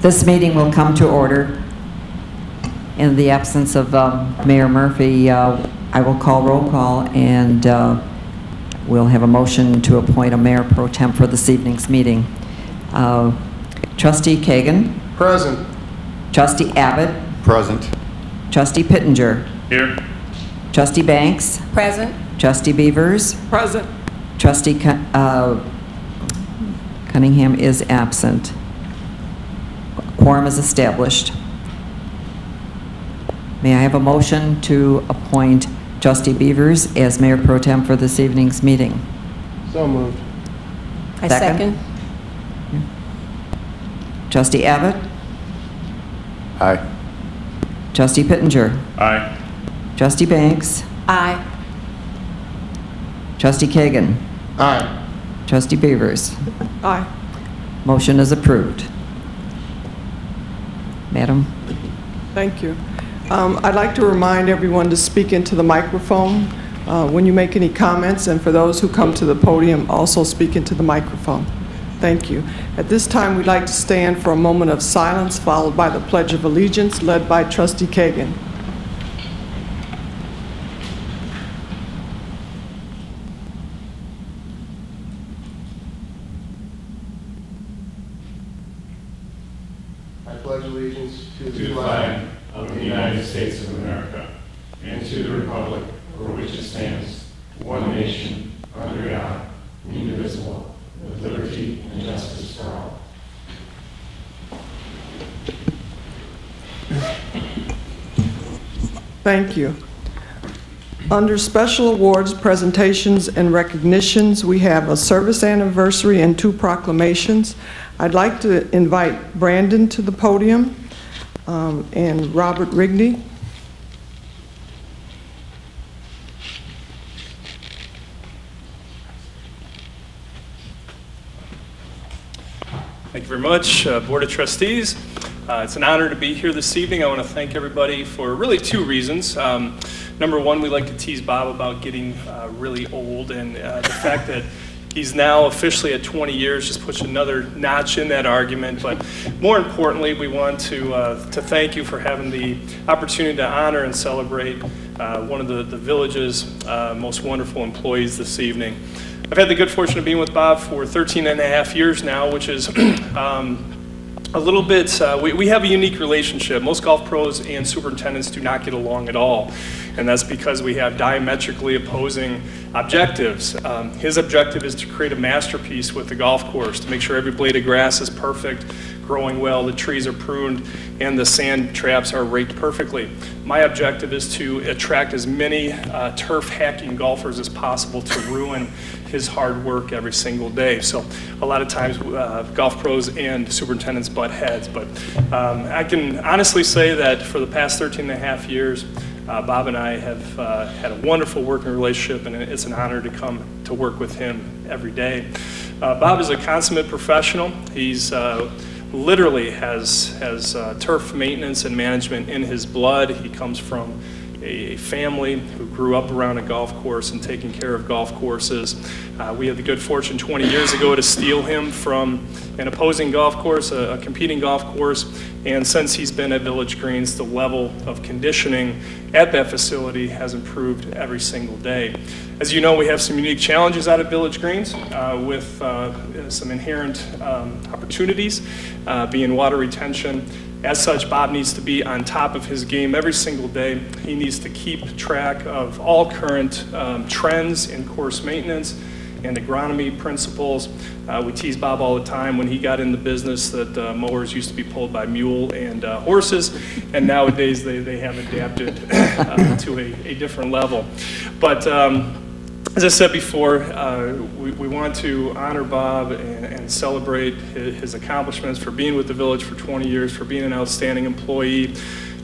This meeting will come to order. In the absence of Mayor Murphy, I will call roll call, and we'll have a motion to appoint a mayor pro tem for this evening's meeting. Trustee Kagan. Present. Trustee Abbott. Present. Trustee Pittenger. Here. Trustee Banks. Present. Trustee Beavers. Present. Trustee Cunningham is absent. Quorum is established. May I have a motion to appoint Trustee Beavers as Mayor Pro Tem for this evening's meeting? So moved. I second. Trustee Abbott? Aye. Trustee Pittenger? Aye. Trustee Banks? Aye. Trustee Kagan? Aye. Trustee Beavers? Aye. Motion is approved. Madam? Thank you. I'd like to remind everyone to speak into the microphone when you make any comments, and for those who come to the podium, also speak into the microphone. Thank you. At this time, we'd like to stand for a moment of silence, followed by the Pledge of Allegiance, led by Trustee Kagan. I pledge allegiance to the flag of the United States of America and to the republic for which it stands, one nation, under God, indivisible, with liberty and justice for all. Thank you. Under special awards, presentations, and recognitions, we have a service anniversary and 2 proclamations. I'd like to invite Brandon to the podium and Robert Rigney. Thank you very much, Board of Trustees. It's an honor to be here this evening. I want to thank everybody for really 2 reasons. Number one, we like to tease Bob about getting really old, and the fact that he's now officially at 20 years just puts another notch in that argument. But more importantly, we want to thank you for having the opportunity to honor and celebrate one of the village's most wonderful employees this evening. I've had the good fortune of being with Bob for 13 and a half years now, which is a little bit, we have a unique relationship. Most golf pros and superintendents do not get along at all, and that's because we have diametrically opposing objectives. His objective is to create a masterpiece with the golf course, to make sure every blade of grass is perfect, growing well, the trees are pruned, and the sand traps are raked perfectly. My objective is to attract as many turf hacking golfers as possible to ruin his hard work every single day. So a lot of times golf pros and superintendents butt heads, but I can honestly say that for the past 13 and a half years, Bob and I have had a wonderful working relationship, and it's an honor to come to work with him every day. Bob is a consummate professional. He's literally has turf maintenance and management in his blood. He comes from a family who grew up around a golf course and taking care of golf courses. We had the good fortune 20 years ago to steal him from an opposing golf course, a competing golf course, and since he's been at Village Greens, the level of conditioning at that facility has improved every single day. As you know, we have some unique challenges out at Village Greens with some inherent opportunities, being water retention. As such, Bob needs to be on top of his game every single day. He needs to keep track of all current trends in course maintenance and agronomy principles. We tease Bob all the time when he got in the business that mowers used to be pulled by mule and horses, and nowadays they have adapted to a different level. But as I said before, we want to honor Bob and celebrate his accomplishments for being with the village for 20 years, for being an outstanding employee.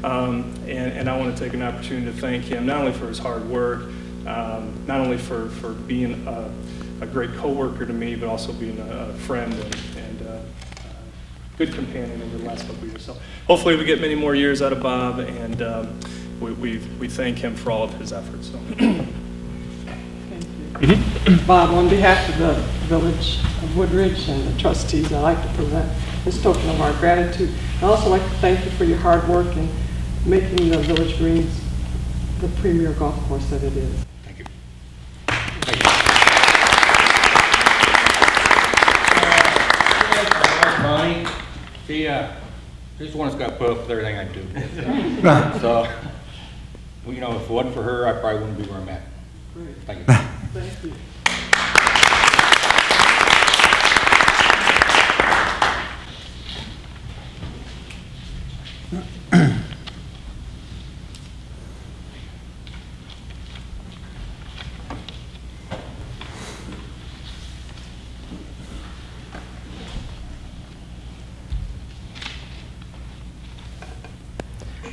And I want to take an opportunity to thank him, not only for his hard work, not only for being a great coworker to me, but also being a friend and good companion over the last couple of years. So hopefully we get many more years out of Bob, and we thank him for all of his efforts. So. Bob, on behalf of the Village of Woodridge and the trustees, I'd like to present this token of our gratitude. I'd also like to thank you for your hard work in making the Village Greens the premier golf course that it is. Thank you. Bonnie, she's the one that's got put up with everything I do. So, well, you know, if it wasn't for her, I probably wouldn't be where I'm at. Great. Thank you. Thank you.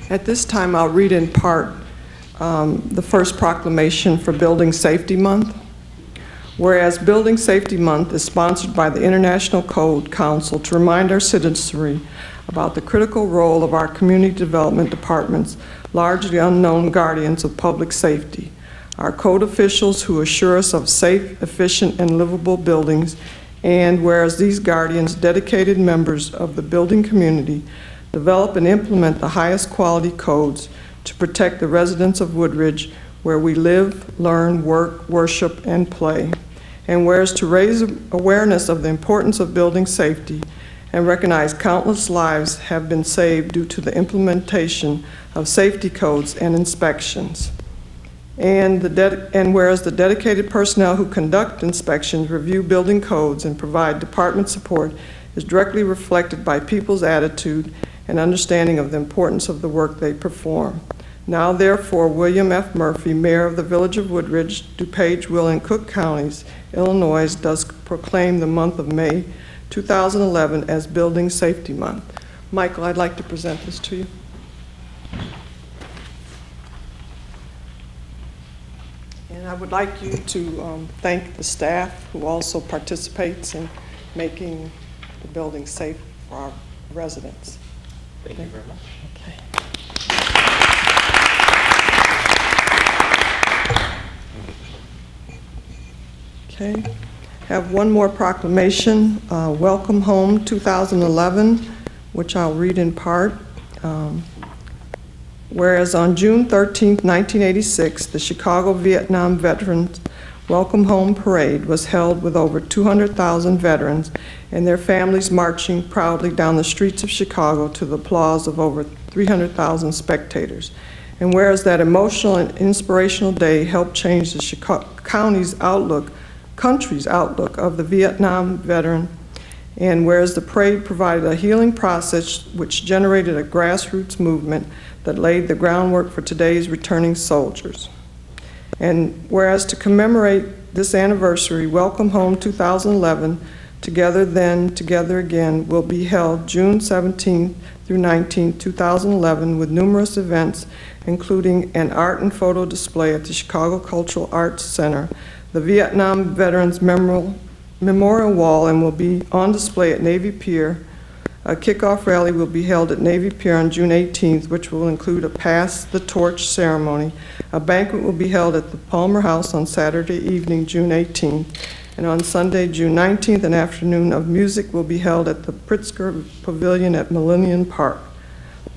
At this time, I'll read in part the first proclamation for Building Safety Month. Whereas Building Safety Month is sponsored by the International Code Council to remind our citizenry about the critical role of our community development departments, largely unknown guardians of public safety, our code officials who assure us of safe, efficient, and livable buildings, and whereas these guardians, dedicated members of the building community, develop and implement the highest quality codes to protect the residents of Woodridge, where we live, learn, work, worship, and play. And whereas to raise awareness of the importance of building safety and recognize countless lives have been saved due to the implementation of safety codes and inspections. And whereas the dedicated personnel who conduct inspections, review building codes, and provide department support is directly reflected by people's attitude and understanding of the importance of the work they perform. Now, therefore, William F. Murphy, Mayor of the Village of Woodridge, DuPage, Will, and Cook Counties, Illinois, does proclaim the month of May 2011 as Building Safety Month. Michael, I'd like to present this to you. And I would like you to thank the staff who also participates in making the building safe for our residents. Thank you very much. Okay. Okay. Have one more proclamation, Welcome Home 2011, which I'll read in part. Whereas on June 13, 1986, the Chicago Vietnam Veterans Welcome Home Parade was held with over 200,000 veterans and their families marching proudly down the streets of Chicago to the applause of over 300,000 spectators. And whereas that emotional and inspirational day helped change the Chicago country's outlook of the Vietnam veteran, and whereas the parade provided a healing process which generated a grassroots movement that laid the groundwork for today's returning soldiers. And whereas to commemorate this anniversary, Welcome Home 2011, Together Then, Together Again, will be held June 17 through 19, 2011, with numerous events, including an art and photo display at the Chicago Cultural Arts Center, the Vietnam Veterans Memorial Wall, and will be on display at Navy Pier. A kickoff rally will be held at Navy Pier on June 18th, which will include a Pass the Torch ceremony. A banquet will be held at the Palmer House on Saturday evening, June 18th. And on Sunday, June 19th, an afternoon of music will be held at the Pritzker Pavilion at Millennium Park.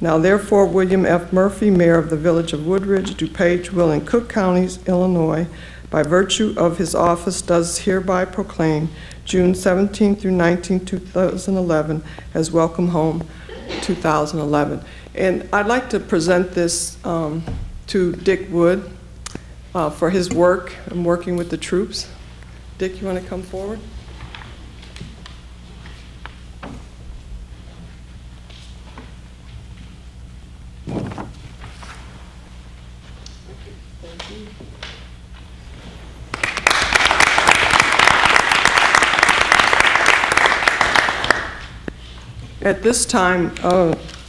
Now, therefore, William F. Murphy, Mayor of the Village of Woodridge, DuPage, Will, and Cook Counties, Illinois, by virtue of his office, does hereby proclaim June 17 through 19, 2011 as Welcome Home 2011. And I'd like to present this to Dick Wood for his work in working with the troops. Dick, you want to come forward? At this time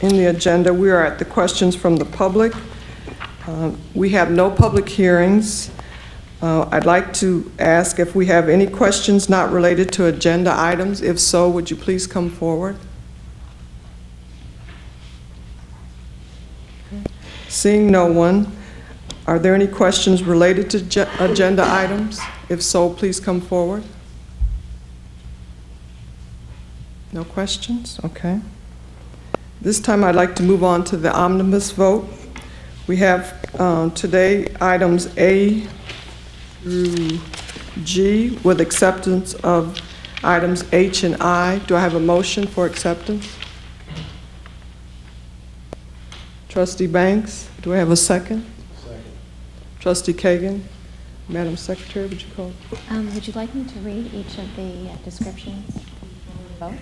in the agenda, we are at the questions from the public. We have no public hearings. I'd like to ask if we have any questions not related to agenda items. If so, would you please come forward? Seeing no one, are there any questions related to agenda items? If so, please come forward. No questions? Okay. This time I'd like to move on to the omnibus vote. We have today items A through G with acceptance of items H and I. Do I have a motion for acceptance? Trustee Banks, do I have a second? Second. Trustee Kagan? Madam Secretary, would you call? Would you like me to read each of the descriptions? Vote?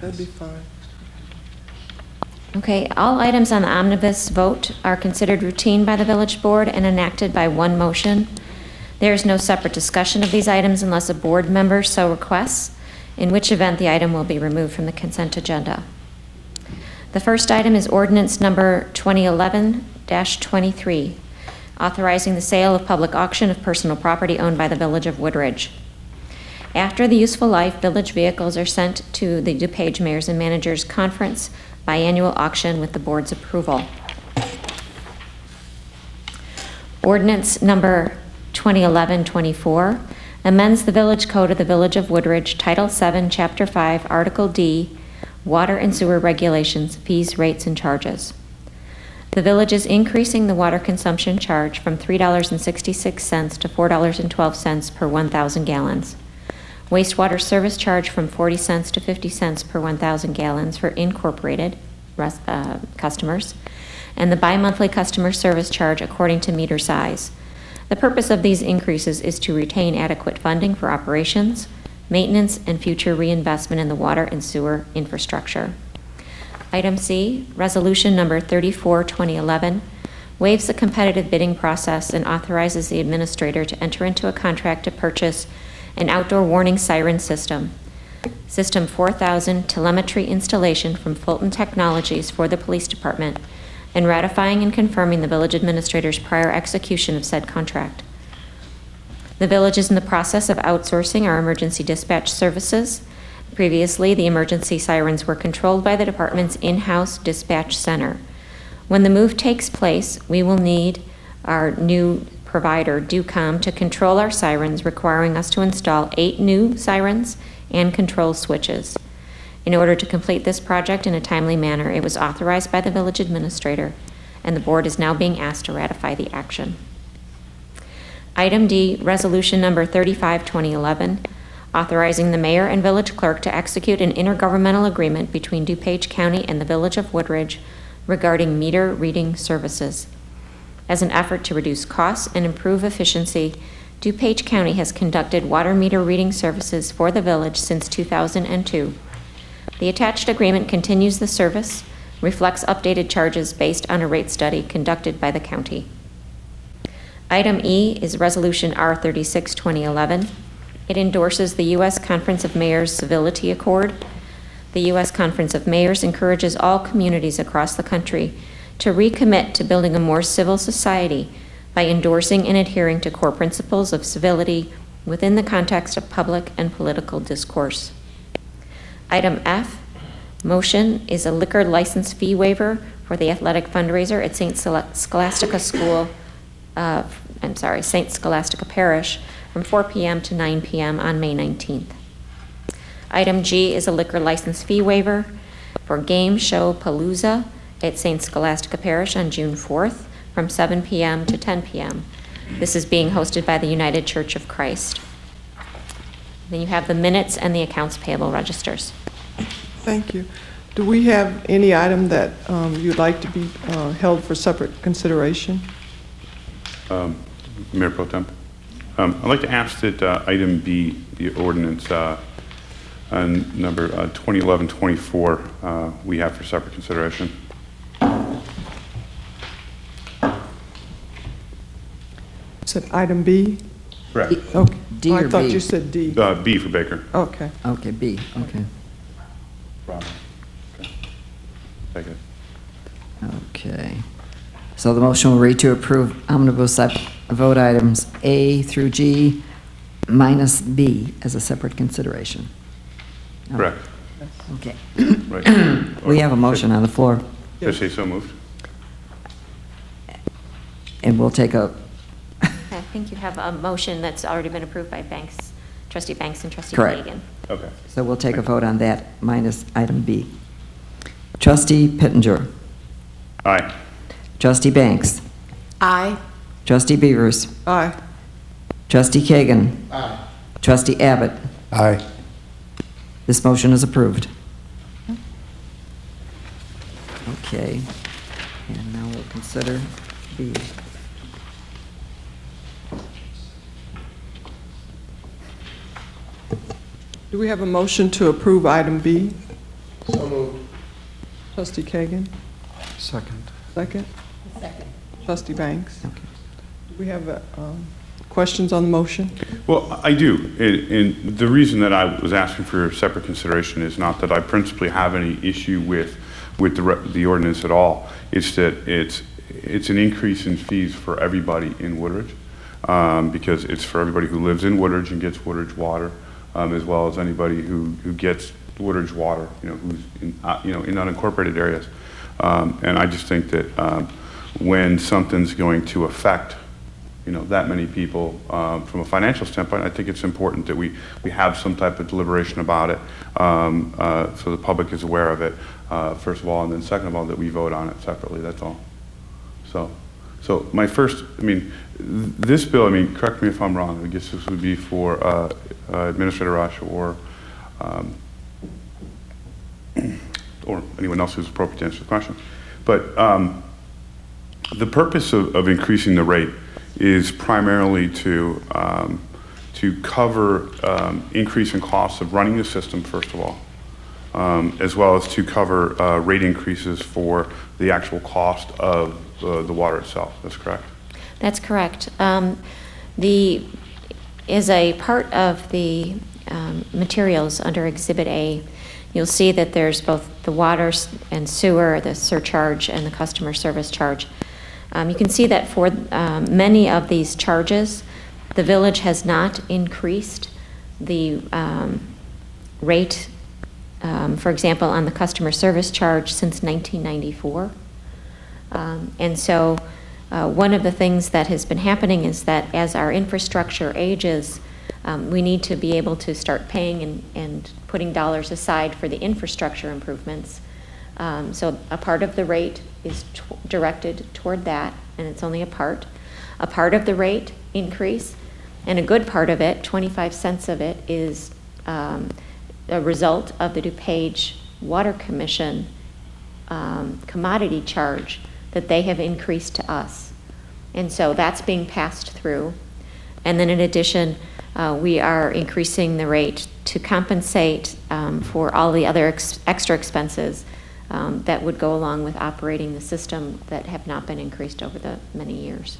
That'd be fine. Okay, all items on the omnibus vote are considered routine by the village board and enacted by one motion. There is no separate discussion of these items unless a board member so requests, in which event the item will be removed from the consent agenda. The first item is ordinance number 2011-23, authorizing the sale of public auction of personal property owned by the Village of Woodridge. After the useful life, village vehicles are sent to the DuPage Mayors and Managers Conference biannual auction with the board's approval. Ordinance number 2011-24 amends the Village Code of the Village of Woodridge, Title 7, Chapter 5, Article D, Water and Sewer Regulations, Fees, Rates, and Charges. The village is increasing the water consumption charge from $3.66 to $4.12 per 1,000 gallons. Wastewater service charge from 40 cents to 50 cents per 1,000 gallons for incorporated customers, and the bi-monthly customer service charge according to meter size. The purpose of these increases is to retain adequate funding for operations, maintenance, and future reinvestment in the water and sewer infrastructure. Item C, Resolution Number 34-2011, waives the competitive bidding process and authorizes the administrator to enter into a contract to purchase an outdoor warning siren system, System 4000 telemetry installation from Fulton Technologies for the Police Department, and ratifying and confirming the village administrator's prior execution of said contract. The village is in the process of outsourcing our emergency dispatch services. Previously, the emergency sirens were controlled by the department's in-house dispatch center. When the move takes place, we will need our new provider, DUCOM, to control our sirens, requiring us to install 8 new sirens and control switches. In order to complete this project in a timely manner, it was authorized by the village administrator, and the board is now being asked to ratify the action. Item D, Resolution Number 35-2011, authorizing the mayor and village clerk to execute an intergovernmental agreement between DuPage County and the Village of Woodridge regarding meter reading services. As an effort to reduce costs and improve efficiency, DuPage County has conducted water meter reading services for the village since 2002. The attached agreement continues the service, reflects updated charges based on a rate study conducted by the county. Item E is Resolution R36-2011. It endorses the U.S. Conference of Mayors Civility Accord. The U.S. Conference of Mayors encourages all communities across the country to recommit to building a more civil society by endorsing and adhering to core principles of civility within the context of public and political discourse. Item F, motion, is a liquor license fee waiver for the athletic fundraiser at St. Scholastica St. Scholastica Parish from 4 p.m. to 9 p.m. on May 19th. Item G is a liquor license fee waiver for Game Show Palooza at St. Scholastica Parish on June 4th from 7 p.m. to 10 p.m. This is being hosted by the United Church of Christ. Then you have the minutes and the accounts payable registers. Thank you. Do we have any item that you'd like to be held for separate consideration? Mayor Pro Tem, I'd like to ask that item B, the ordinance number 2011-24, we have for separate consideration. Said item B? Correct. Okay. D Oh, I or thought B? you said D. B for Baker. Okay. Okay, B, okay. Okay. Take it. Okay. So the motion will read to approve omnibus vote items A through G minus B as a separate consideration. Correct. Okay. Right. We have a motion on the floor, Did I say so moved? and we'll take a, I think you have a motion that's already been approved by Banks Trustee Banks and Trustee Correct. Kagan. Okay. So we'll take a vote on that minus item B. Trustee Pittenger. Aye. Trustee Banks. Aye. Trustee Beavers. Aye. Trustee Kagan. Aye. Trustee Abbott. Aye. This motion is approved. Okay, and now we'll consider B. Do we have a motion to approve item B? So moved. Trustee Kagan? Second. Second? Second. Trustee Banks? Okay. Do we have questions on the motion? Well, I do. And the reason that I was asking for separate consideration is not that I principally have any issue with the ordinance at all. It's that it's an increase in fees for everybody in Woodridge, because it's for everybody who lives in Woodridge and gets Woodridge water, as well as anybody who gets Woodridge water, who's in unincorporated areas. And I just think that when something's going to affect that many people from a financial standpoint, I think it's important that we have some type of deliberation about it, so the public is aware of it, first of all, and then second of all, that we vote on it separately, that's all. So my first, this bill, correct me if I'm wrong, I guess this would be for Administrator Rush or anyone else who's appropriate to answer the question. But the purpose of increasing the rate is primarily to cover increase in costs of running the system, first of all, as well as to cover rate increases for the actual cost of the water itself. That's correct? That's correct. As a part of the materials under Exhibit A, you'll see that there's both the water and sewer, the surcharge, and the customer service charge. You can see that for many of these charges, the village has not increased the rate, for example, on the customer service charge since 1994. And so one of the things that has been happening is that as our infrastructure ages, we need to be able to start paying and putting dollars aside for the infrastructure improvements. So a part of the rate is directed toward that, and it's only a part. A part of the rate increase, and a good part of it, 25 cents of it, is a result of the DuPage Water Commission commodity charge that they have increased to us. And so that's being passed through. And then in addition, we are increasing the rate to compensate for all the other extra expenses that would go along with operating the system that have not been increased over the many years.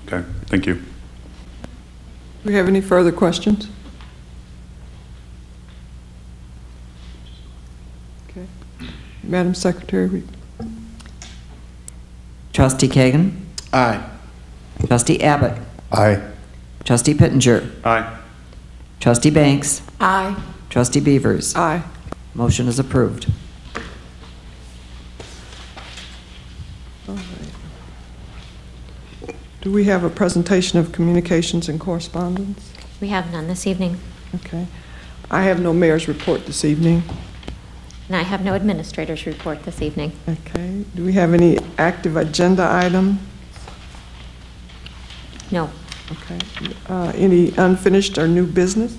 Okay, thank you. Do we have any further questions? Okay. Madam Secretary. Trustee Kagan. Aye. Trustee Abbott. Aye. Trustee Pittenger. Aye. Trustee Banks. Aye. Trustee Beavers. Aye. Motion is approved. All right. Do we have a presentation of communications and correspondence? We have none this evening, Okay. I have no mayor's report this evening. and I have no administrator's report this evening. Okay. Do we have any active agenda item? No. Okay. Any unfinished or new business?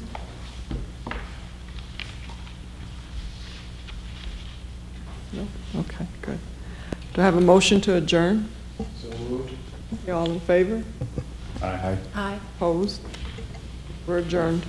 No? Okay, good. Do I have a motion to adjourn? So moved. You all in favor? Aye. Aye. Opposed? We're adjourned.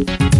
Thank you.